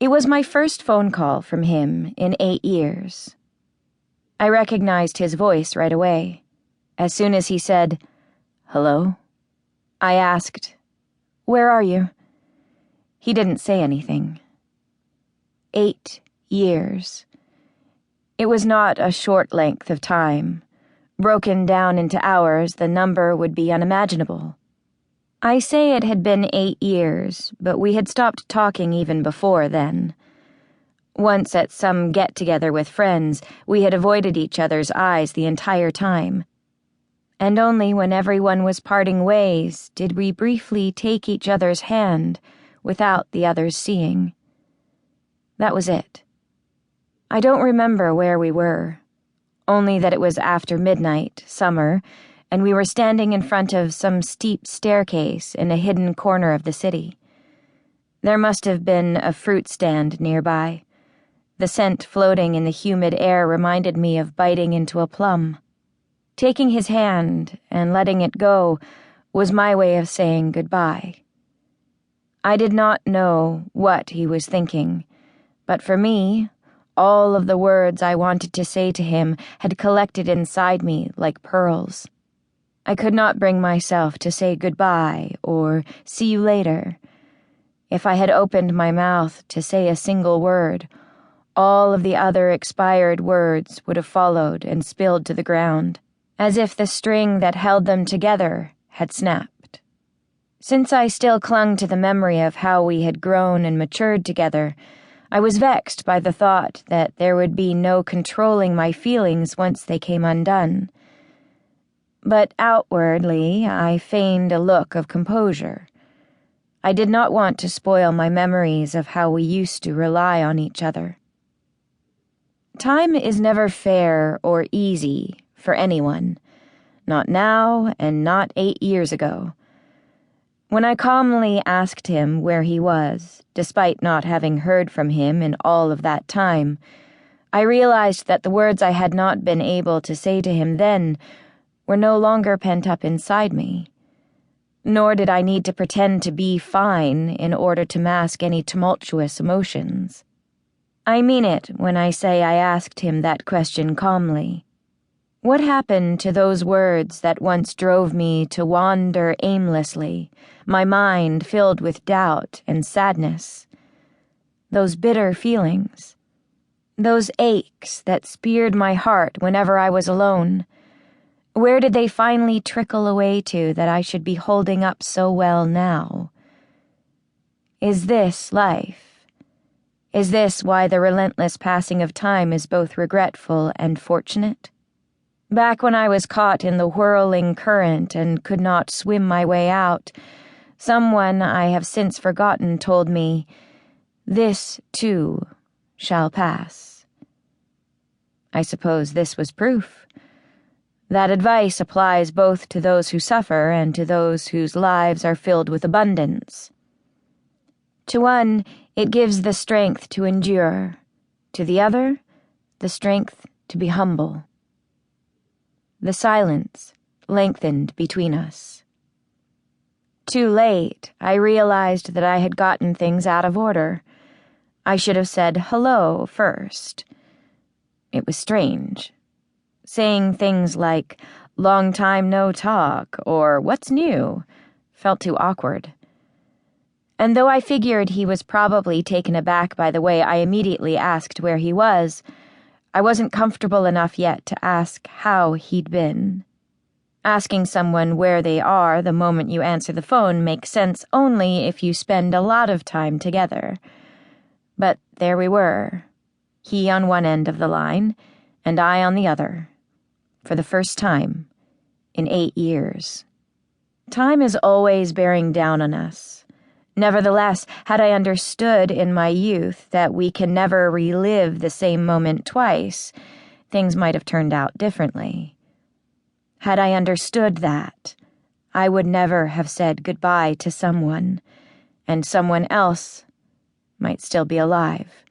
It was my first phone call from him in 8 years. I recognized his voice right away. As soon as he said, "Hello?" I asked, "Where are you?" He didn't say anything. 8 years. It was not a short length of time. Broken down into hours, the number would be unimaginable. I say it had been 8 years, but we had stopped talking even before then. Once at some get-together with friends, we had avoided each other's eyes the entire time. And only when everyone was parting ways did we briefly take each other's hand without the others seeing. That was it. I don't remember where we were, only that it was after midnight, summer, and we were standing in front of some steep staircase in a hidden corner of the city. There must have been a fruit stand nearby. The scent floating in the humid air reminded me of biting into a plum. Taking his hand and letting it go was my way of saying goodbye. I did not know what he was thinking, but for me, all of the words I wanted to say to him had collected inside me like pearls. I could not bring myself to say goodbye or see you later. If I had opened my mouth to say a single word, all of the other expired words would have followed and spilled to the ground, as if the string that held them together had snapped. Since I still clung to the memory of how we had grown and matured together, I was vexed by the thought that there would be no controlling my feelings once they came undone. But outwardly, I feigned a look of composure. I did not want to spoil my memories of how we used to rely on each other. Time is never fair or easy for anyone, not now and not 8 years ago. When I calmly asked him where he was, despite not having heard from him in all of that time, I realized that the words I had not been able to say to him then were no longer pent up inside me. Nor did I need to pretend to be fine in order to mask any tumultuous emotions. I mean it when I say I asked him that question calmly. What happened to those words that once drove me to wander aimlessly, my mind filled with doubt and sadness? Those bitter feelings, those aches that speared my heart whenever I was alone. Where did they finally trickle away to that I should be holding up so well now? Is this life? Is this why the relentless passing of time is both regretful and fortunate? Back when I was caught in the whirling current and could not swim my way out, someone I have since forgotten told me, "This, too, shall pass." I suppose this was proof. That advice applies both to those who suffer and to those whose lives are filled with abundance. To one, it gives the strength to endure. To the other, the strength to be humble. The silence lengthened between us. Too late, I realized that I had gotten things out of order. I should have said hello first. It was strange. Saying things like, "Long time no talk," or "What's new?" felt too awkward. And though I figured he was probably taken aback by the way I immediately asked where he was, I wasn't comfortable enough yet to ask how he'd been. Asking someone where they are the moment you answer the phone makes sense only if you spend a lot of time together. But there we were, he on one end of the line, and I on the other, for the first time in 8 years. Time is always bearing down on us. Nevertheless, had I understood in my youth that we can never relive the same moment twice, things might have turned out differently. Had I understood that, I would never have said goodbye to someone, and someone else might still be alive.